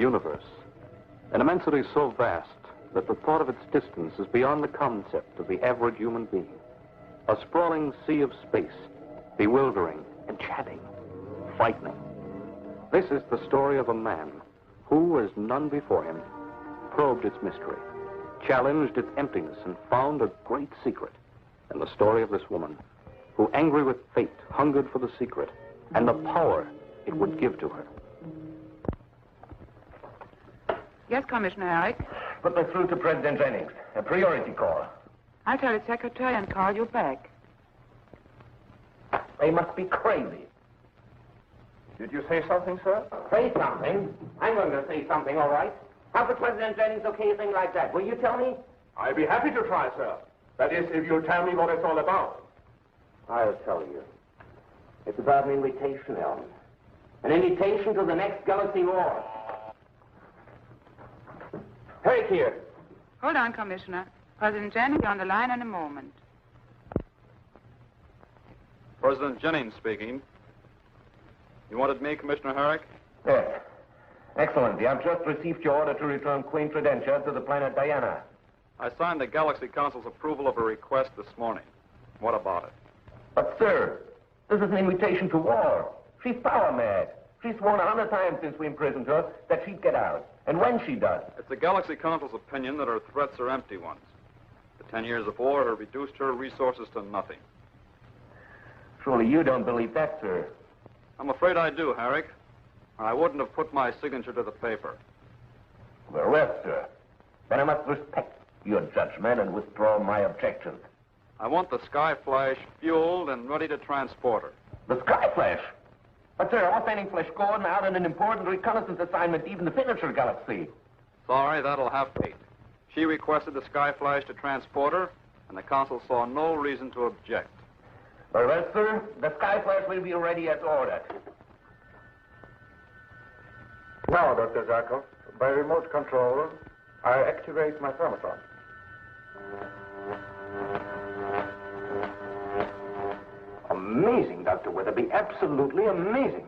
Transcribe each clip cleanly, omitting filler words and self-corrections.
universe, an immensity so vast that the thought of its distance is beyond the concept of the average human being. A sprawling sea of space, bewildering, enchanting, frightening. This is the story of a man who, as none before him, probed its mystery, challenged its emptiness, and found a great secret. And the story of this woman who, angry with fate, hungered for the secret and the power it would give to her. Yes, Commissioner Herrick? Put me through to President Jennings. A priority call. I'll tell his secretary and call you back. They must be crazy. Did you say something, sir? Say something? I'm going to say something, all right. How could President Jennings okay a thing like that? Will you tell me? I'd be happy to try, sir. That is, if you'll tell me what it's all about. I'll tell you. It's about an invitation, Ellen. An invitation to the next Galaxy War. Herrick here. Hold on, Commissioner. President Jennings on the line in a moment. President Jennings speaking. You wanted me, Commissioner Herrick? Yes. Excellency, I've just received your order to return Queen Tridentia to the planet Diana. I signed the Galaxy Council's approval of a request this morning. What about it? But, sir, this is an invitation to war. She's power mad. She's sworn 100 times since we imprisoned her that she'd get out. And when she does... It's the Galaxy Council's opinion that her threats are empty ones. The 10 years of war have reduced her resources to nothing. Surely you don't believe that, sir. I'm afraid I do, Herrick. I wouldn't have put my signature to the paper. Very well, sir. Then I must respect your judgment and withdraw my objections. I want the Skyflash fueled and ready to transport her. The Skyflash? But, sir, our sending Flash Gordon out on an important reconnaissance assignment even to finish her galaxy. Sorry, that'll have to wait. She requested the Skyflash to transport her, and the Council saw no reason to object. Very well, sir. The Skyflash will be ready as ordered. Now, Dr. Zarkov, by remote control, I activate my thermotron. Amazing, Dr. Weatherby. Absolutely amazing.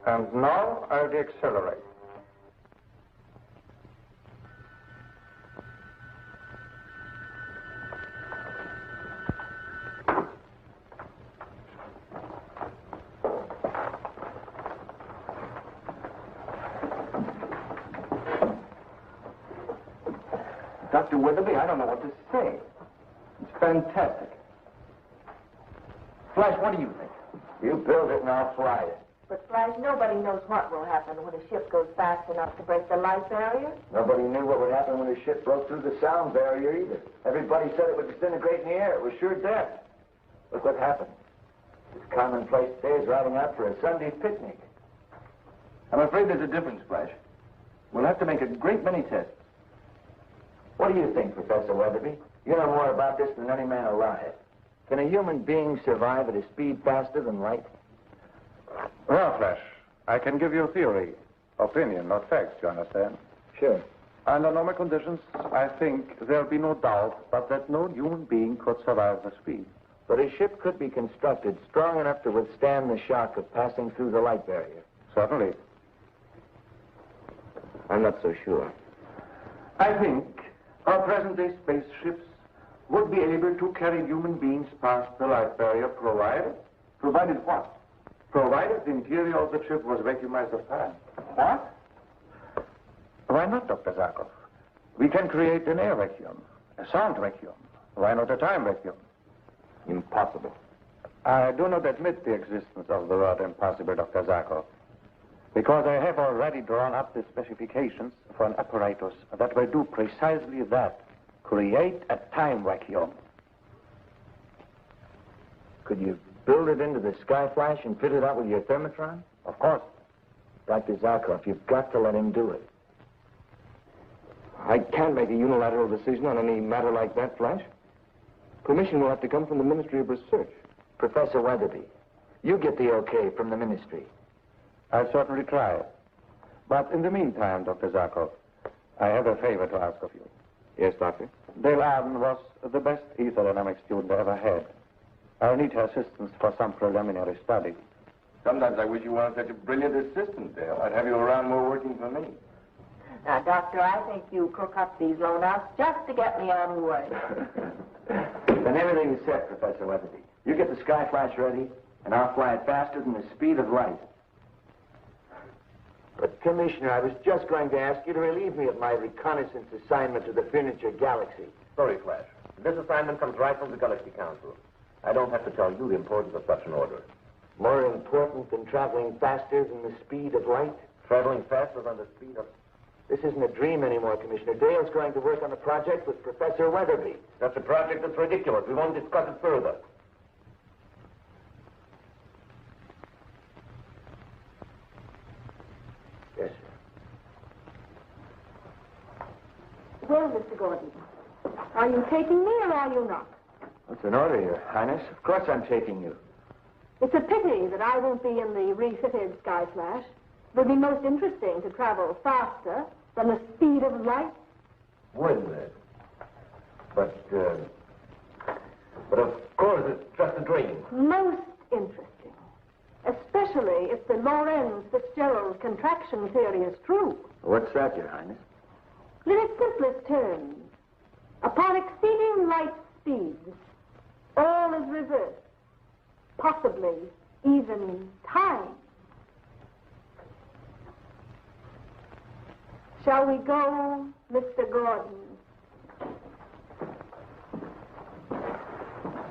And now I'll deaccelerate. Dr. Weatherby, I don't know what to say. It's fantastic. Flash, what do you think? You build it and I'll fly it. But, Flash, nobody knows what will happen when a ship goes fast enough to break the light barrier. Nobody knew what would happen when a ship broke through the sound barrier either. Everybody said it would disintegrate in the air. It was sure death. Look what happened. It's commonplace today is riding out for a Sunday picnic. I'm afraid there's a difference, Flash. We'll have to make a great many tests. What do you think, Professor Weatherby? You know more about this than any man alive. Can a human being survive at a speed faster than light? Well, Flash, I can give you a theory. Opinion, not facts, you understand? Sure. Under normal conditions, I think there'll be no doubt but that no human being could survive the speed. But a ship could be constructed strong enough to withstand the shock of passing through the light barrier. Certainly. I'm not so sure. I think our present-day spaceships would be able to carry human beings past the light barrier, provided what? Provided the interior of the ship was vacuumized of time. What? Why not, Dr. Zarkov? We can create an air vacuum, a sound vacuum. Why not a time vacuum? Impossible. I do not admit the existence of the word impossible, Dr. Zarkov, because I have already drawn up the specifications for an apparatus that will do precisely that. Create a time vacuum. Could you build it into the Skyflash and fit it out with your thermotron? Of course. Dr. Zarkov, you've got to let him do it. I can't make a unilateral decision on any matter like that, Flash. Permission will have to come from the Ministry of Research. Professor Weatherby, you get the okay from the ministry. I'll certainly try. But in the meantime, Dr. Zarkov, I have a favor to ask of you. Yes, Doctor? Dale Arden was the best ether student I ever had. I'll need her assistance for some preliminary study. Sometimes I wish you weren't such a brilliant assistant, Dale. I'd have you around more working for me. Now, Doctor, I think you cook up these loanouts just to get me out of the way. Then everything is set, Professor Weatherby. You get the Sky Flash ready, and I'll fly it faster than the speed of light. But, Commissioner, I was just going to ask you to relieve me of my reconnaissance assignment to the Furniture Galaxy. Sorry, Flash. This assignment comes right from the Galactic Council. I don't have to tell you the importance of such an order. More important than traveling faster than the speed of light? Traveling faster than the speed of... This isn't a dream anymore, Commissioner. Dale's going to work on a project with Professor Weatherby. That's a project that's ridiculous. We won't discuss it further. Yes, sir. Well, Mr. Gordon, are you taking me or are you not? What's an order, Your Highness? Of course I'm taking you. It's a pity that I won't be in the refitted Sky Flash. It would be most interesting to travel faster than the speed of light. Wouldn't it? But of course, it's just a dream. Most interesting. Especially if the Lorentz-Fitzgerald contraction theory is true. What's that, Your Highness? In its simplest terms, upon exceeding light speeds, all is reversed. Possibly even time. Shall we go, Mr. Gordon?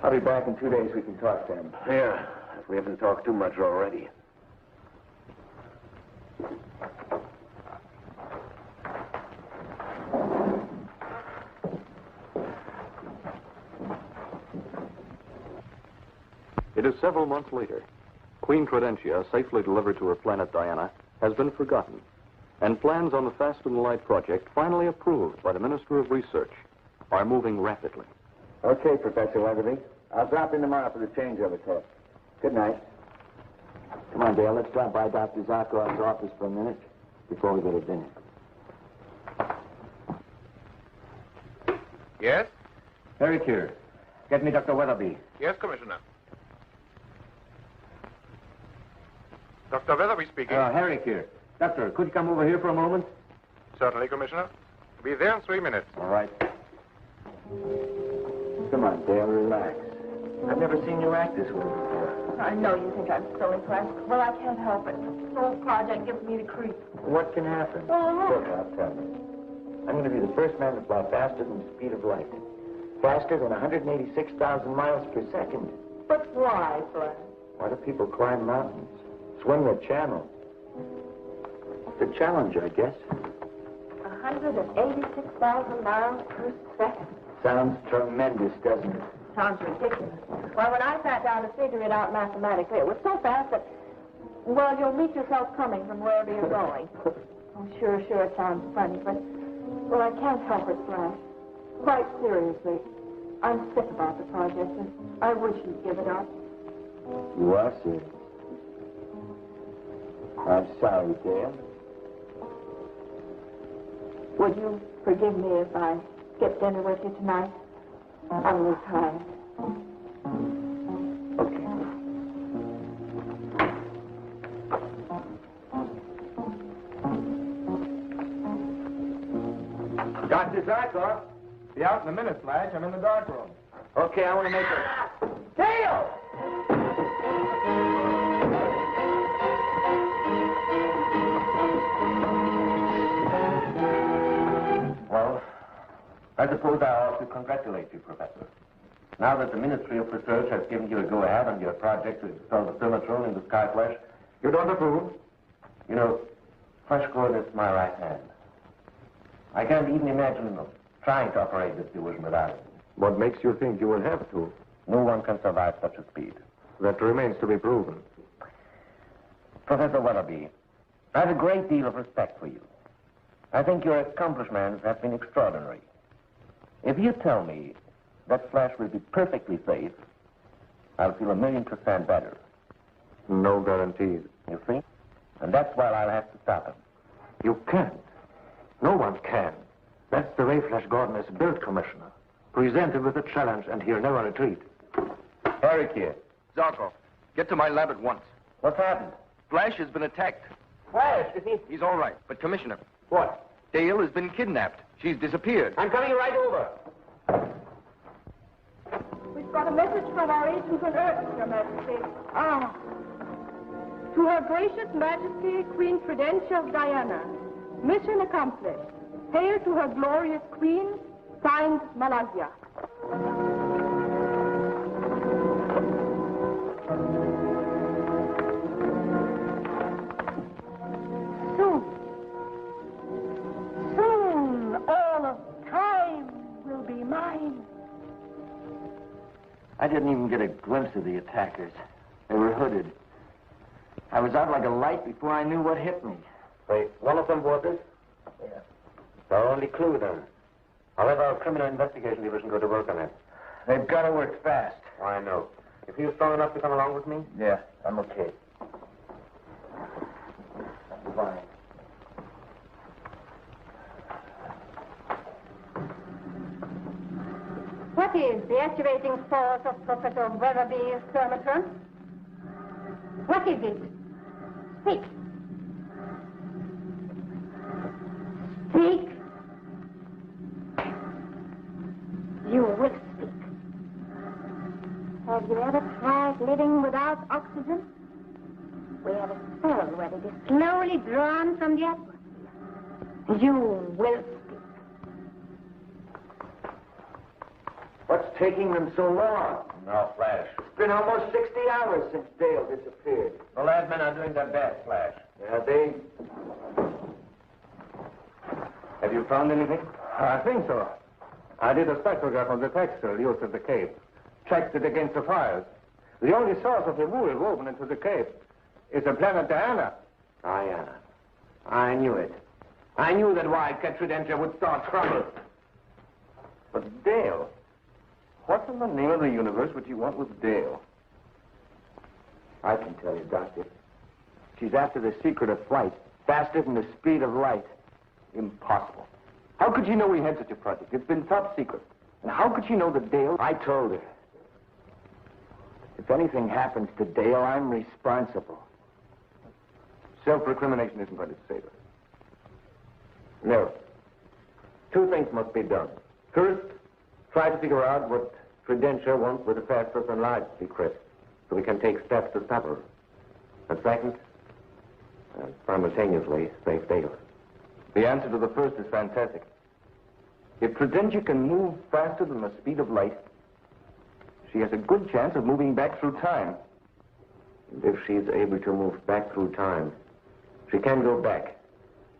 I'll be back in 2 days. We can talk then. Yeah, if we haven't talked too much already. It is several months later. Queen Tridentia, safely delivered to her planet Diana, has been forgotten, and plans on the Faster Than Light project, finally approved by the Minister of Research, are moving rapidly. Okay, Professor Weatherby. I'll drop in tomorrow for the changeover test. Good night. Come on, Dale. Let's drop by Dr. Zarkov's office for a minute before we go to dinner. Yes? Eric here. Get me Dr. Weatherby. Yes, Commissioner. Dr. Weatherby speaking. Harry here. Doctor, could you come over here for a moment? Certainly, Commissioner. Be there in 3 minutes. All right. Come on, Dale. Relax. I've never seen you act this way before. I know you think I'm silly, Frank. Well, I can't help it. The whole project gives me the creep. What can happen? Oh, Look, I'll tell you. I'm going to be the first man to fly faster than the speed of light. Faster than 186,000 miles per second. but why, Frank? Why do people climb mountains? Swim the channel? It's a challenge, I guess. 186,000 miles per second. Sounds tremendous, doesn't it? Sounds ridiculous. Well, when I sat down to figure it out mathematically, it was so fast that, well, you'll meet yourself coming from wherever you're going. Oh, sure, it sounds funny, but, well, I can't help it, Flash. Quite seriously, I'm sick about the project, and I wish you'd give it up. You are serious. I'm sorry, Dale. Would you forgive me if I skip dinner with you tonight? I'm really tired. Okay. Dr. Zarkov. Be out in a minute, Flash. I'm in the dark room. Okay, I want to make a... Dale! Well, I suppose I ought to congratulate you, Professor. Now that the Ministry of Research has given you a go-ahead on your project to install the thermotron in the Sky Flash, you don't approve? You know, Flash Gordon is my right hand. I can't even imagine trying to operate this division without it. What makes you think you will have to? No one can survive such a speed. That remains to be proven. Professor Weatherby, I have a great deal of respect for you. I think your accomplishments have been extraordinary. If you tell me that Flash will be perfectly safe, I'll feel 1,000,000% better. No guarantees. You see? And that's why I'll have to stop him. You can't. No one can. That's the way Flash Gordon is built, Commissioner. Presented with a challenge, and he'll never retreat. Eric here. Zarkov, get to my lab at once. What's happened? Flash has been attacked. Flash, is he... He's all right, but Commissioner, What? Dale has been kidnapped. She's disappeared. I'm coming right over. We've got a message from our agents on Earth, Your Majesty. Ah. To Her Gracious Majesty, Queen Prudentia of Diana. Mission accomplished. Hail to Her Glorious Queen, signed Malaysia. Soon, all of time will be mine. I didn't even get a glimpse of the attackers. They were hooded. I was out like a light before I knew what hit me. Wait, one of them was this? Yeah. It's our only clue, then. I'll have our criminal investigation division go to work on it. They've got to work fast. I know. If you're strong enough to come along with me? Yeah, I'm okay. Fine. What is the activating force of Professor Weatherby's thermotron? What is it? Speak. Speak. You will speak. Have you ever tried living without oxygen? We have a cell where it is slowly drawn from the atmosphere. You will speak. What's taking them so long? No, Flash. It's been almost 60 hours since Dale disappeared. The lab men are doing their best, Flash. Yeah, they... Have you found anything? I think so. I did a spectrograph on the textile used at the Cape. Checked it against the files. The only source of the wool woven into the Cape is the planet Diana. Diana. I knew it. I knew that Wildcat Prudentia would start trouble. But Dale? What in the name of the universe would you want with Dale? I can tell you, Doctor. She's after the secret of flight, faster than the speed of light. Impossible. How could you know we had such a project? It's been top secret. And how could she know that Dale... I told her. If anything happens to Dale, I'm responsible. Self-recrimination isn't going to save her. No. Two things must be done. First, try to figure out what Prudentia wants with the faster-than-light secret, so we can take steps to stop her. And second, simultaneously, save Dale. The answer to the first is fantastic. If Prudentia can move faster than the speed of light, she has a good chance of moving back through time. And if she's able to move back through time, she can go back.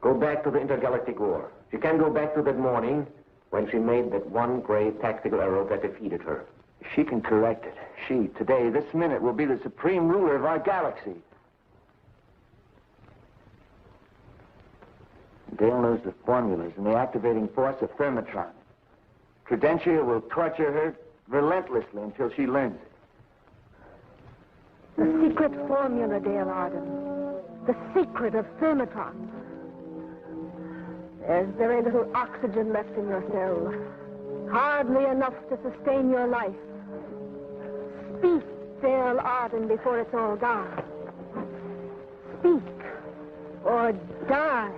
Go back to the intergalactic war. She can go back to that morning when she made that one grave tactical error that defeated her. She can correct it. She, today, this minute, will be the supreme ruler of our galaxy. Dale knows the formulas and the activating force of thermotron. Prudentia will torture her relentlessly until she learns it. The secret formula, Dale Arden. The secret of thermotron. There's very little oxygen left in your cell. Hardly enough to sustain your life. Speak, Dale Arden, before it's all gone. Speak, or die.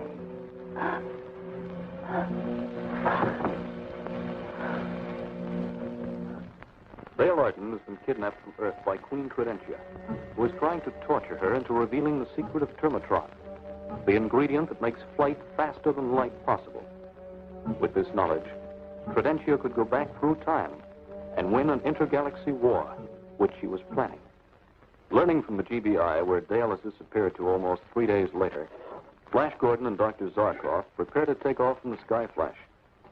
Dale Arden has been kidnapped from Earth by Queen Prudentia, who is trying to torture her into revealing the secret of thermotron, the ingredient that makes flight faster than light possible. With this knowledge, Prudentia could go back through time and win an intergalaxy war, which she was planning. Learning from the GBI, where Dale has disappeared to almost 3 days later, Flash Gordon and Dr. Zarkov prepare to take off from the Sky Flash,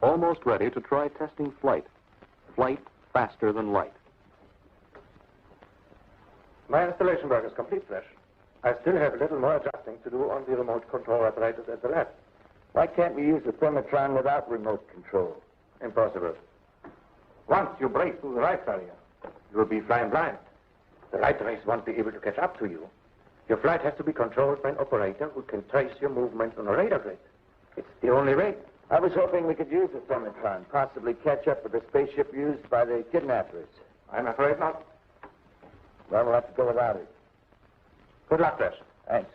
almost ready to try testing flight faster than light. My installation work is complete, Flash. I still have a little more adjusting to do on the remote control apparatus at the lab. Why can't we use the thermotron without remote control? Impossible. Once you break through the light barrier, you will be flying blind. The light rays won't be able to catch up to you. Your flight has to be controlled by an operator who can trace your movements on a radar grid. It's the only way. I was hoping we could use the thermotron, possibly catch up with the spaceship used by the kidnappers. I'm afraid not. Well, we'll have to go without it. Good luck, Flash. Thanks.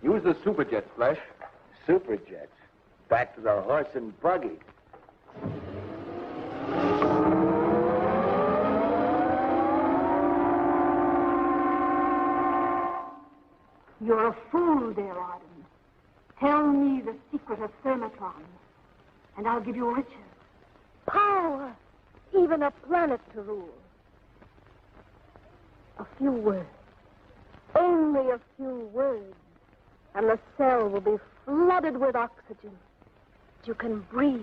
Use the superjets, Flash. Superjets. Back to the horse and buggy. You're a fool, dear Arden. Tell me the secret of Thermotron, and I'll give you riches, power, even a planet to rule. A few words, only a few words, and the cell will be flooded with oxygen. You can breathe.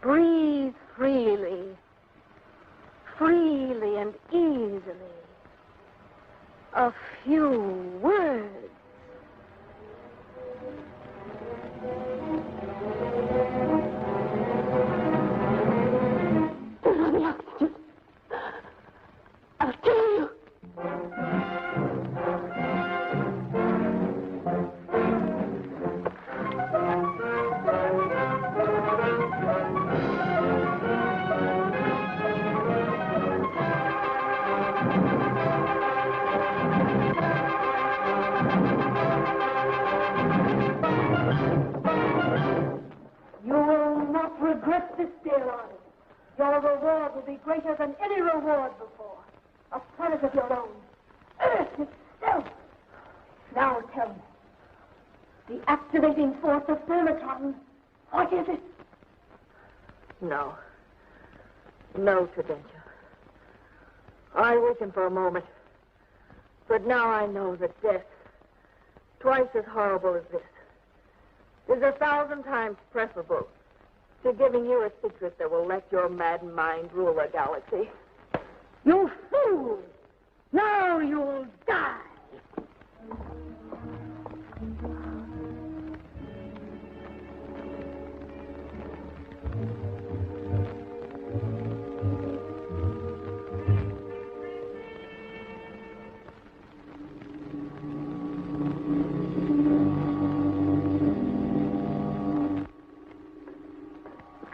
Breathe freely, freely and easily. A few words. The oxygen. I'll kill you. Regret this, dear Arden. Your reward will be greater than any reward before. A planet of your own. Earth itself. Now tell me. The activating force of Thermotron. What is it? No. No, Tridentia. I weakened for a moment. But now I know that death, twice as horrible as this, is 1,000 times preferable to giving you a secret that will let your mad mind rule a galaxy. You fool! Now you'll die!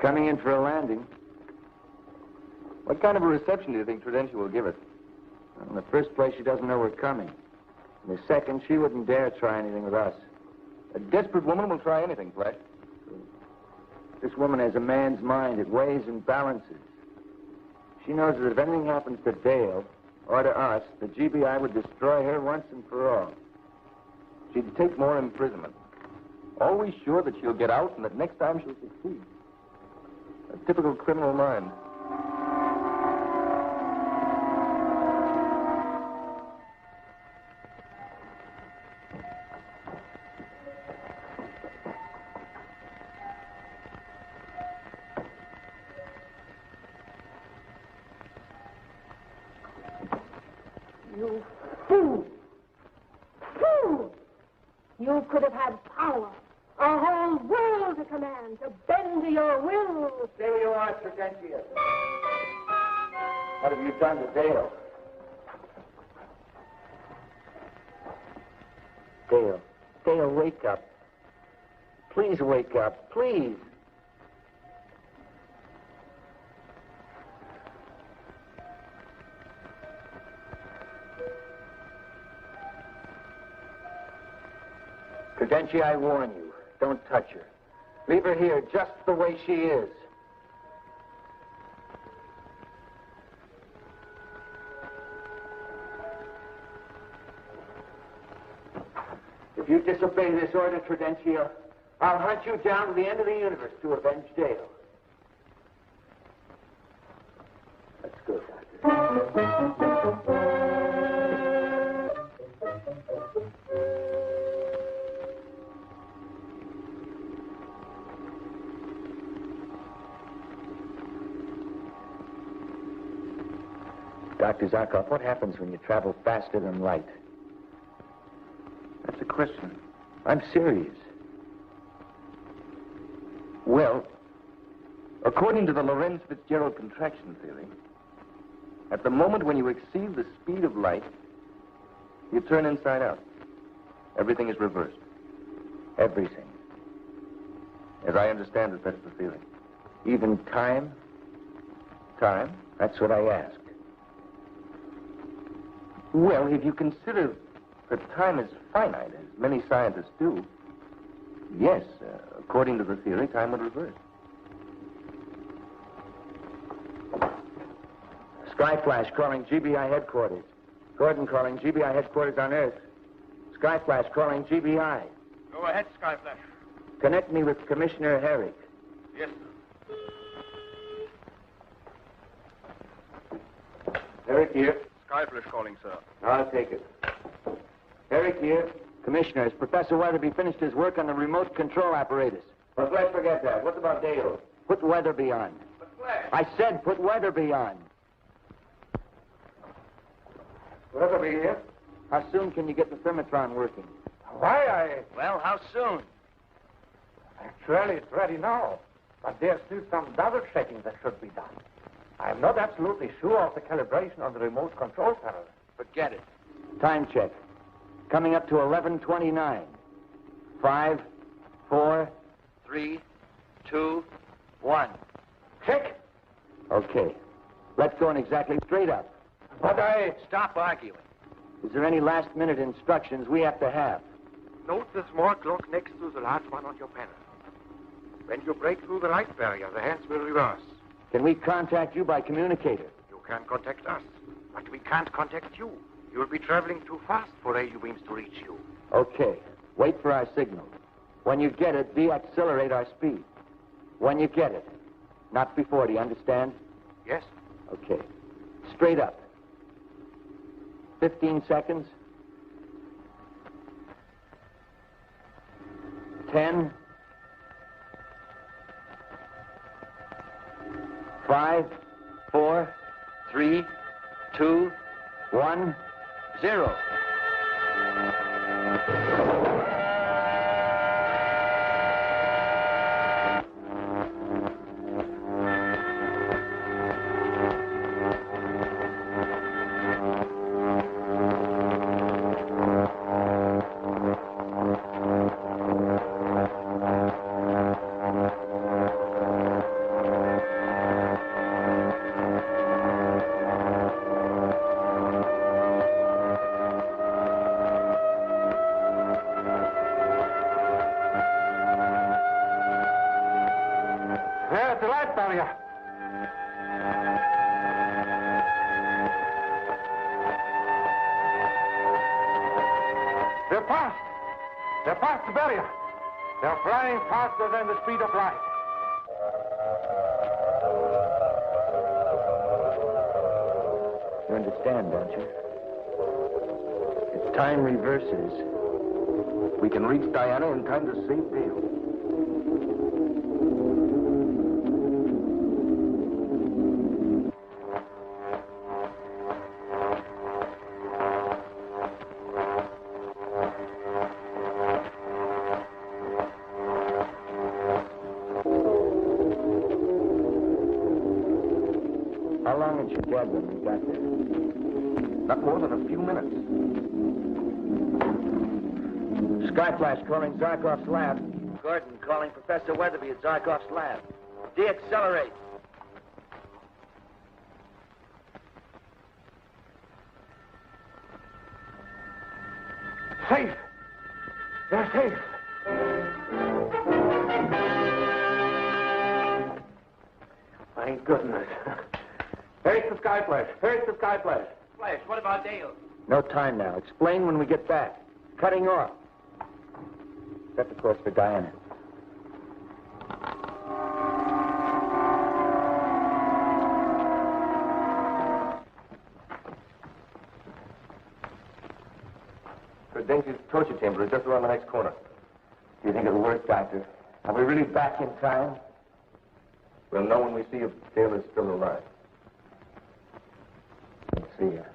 Coming in for a landing. What kind of a reception do you think Tridentia will give us? Well, in the first place, she doesn't know we're coming. In the second, she wouldn't dare try anything with us. A desperate woman will try anything, Flash. This woman has a man's mind. It weighs and balances. She knows that if anything happens to Dale or to us, the GBI would destroy her once and for all. She'd take more imprisonment. Always sure that she'll get out and that next time she'll succeed. A typical criminal mind. You fool! Fool! You could have had power. A whole world to command, to bend to your will. There you are, Tridentia. What have you done to Dale? Dale, wake up. Please wake up, please. Tridentia, I warn you. Don't touch her. Leave her here just the way she is. If you disobey this order, Tridentia, I'll hunt you down to the end of the universe to avenge Dale. Let's go, Doctor. Dr. Zarkov, what happens when you travel faster than light? That's a question. I'm serious. Well, according to the Lorentz-Fitzgerald contraction theory, at the moment when you exceed the speed of light, you turn inside out. Everything is reversed. Everything. As I understand it, that's the theory. Even time? Time? That's what I asked. Well, if you consider But time is finite, as many scientists do. Yes, according to the theory, time would reverse. Skyflash calling GBI headquarters. Gordon calling GBI headquarters on Earth. Skyflash calling GBI. Go ahead, Skyflash. Connect me with Commissioner Herrick. Yes, sir. Eric here. Skyflash calling, sir. I'll take it. Eric here. Commissioner, has Professor Weatherby finished his work on the remote control apparatus? Well, let's forget that. What about Dale? Put Weatherby on. But Flash. I said put Weatherby on. Weatherby here. How soon can you get the thermotron working? Why, Well, how soon? Actually, it's ready now. But there's still some double checking that should be done. I'm not absolutely sure of the calibration on the remote control panel. Forget it. Time check. Coming up to 11:29. 5, 4, 3, 2, 1. Check. Okay. Let's go in exactly straight up. But Stop arguing. Is there any last-minute instructions we have to have? Note the small clock next to the large one on your panel. When you break through the light barrier, the hands will reverse. Can we contact you by communicator? You can contact us, but we can't contact you. You'll be traveling too fast for radio beams to reach you. Okay. Wait for our signal. When you get it, deaccelerate our speed. When you get it. Not before, do you understand? Yes? Okay. Straight up. 15 seconds. 10. 5, 4, 3, 2, 1, 0. There's the light barrier. They're past. They're past the barrier. They're flying faster than the speed of light. You understand, don't you? If time reverses, we can reach Diana in time to save Dale. How long had you gathered when we got there? Not more than a few minutes. Skyflash calling Zarkov's lab. Gordon calling Professor Weatherby at Zarkov's lab. Deaccelerate. Safe. They're safe. My goodness. Here's the Skyflash. Here's the Skyflash. Flash, what about Dale? No time now. Explain when we get back. Cutting off. Set the course for Diana. Denke's torture chamber is just around the next corner. Do you think it'll work, Doctor? Are we really back in time? We'll know when we see if Dale is still alive. Let's see her.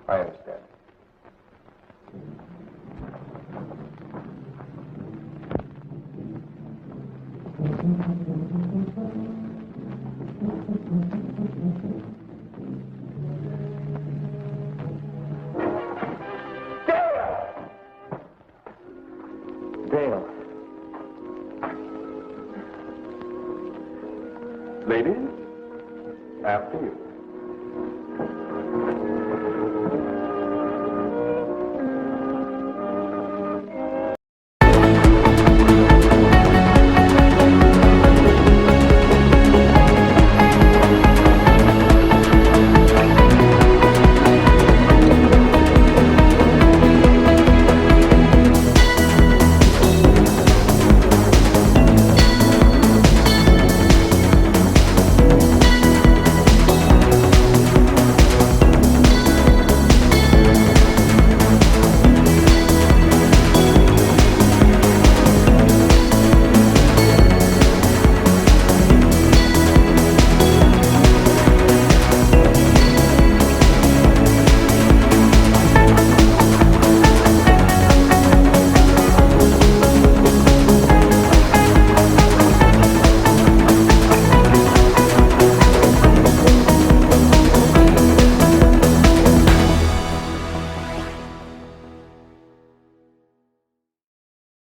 I understand. Dale. Ladies, after you.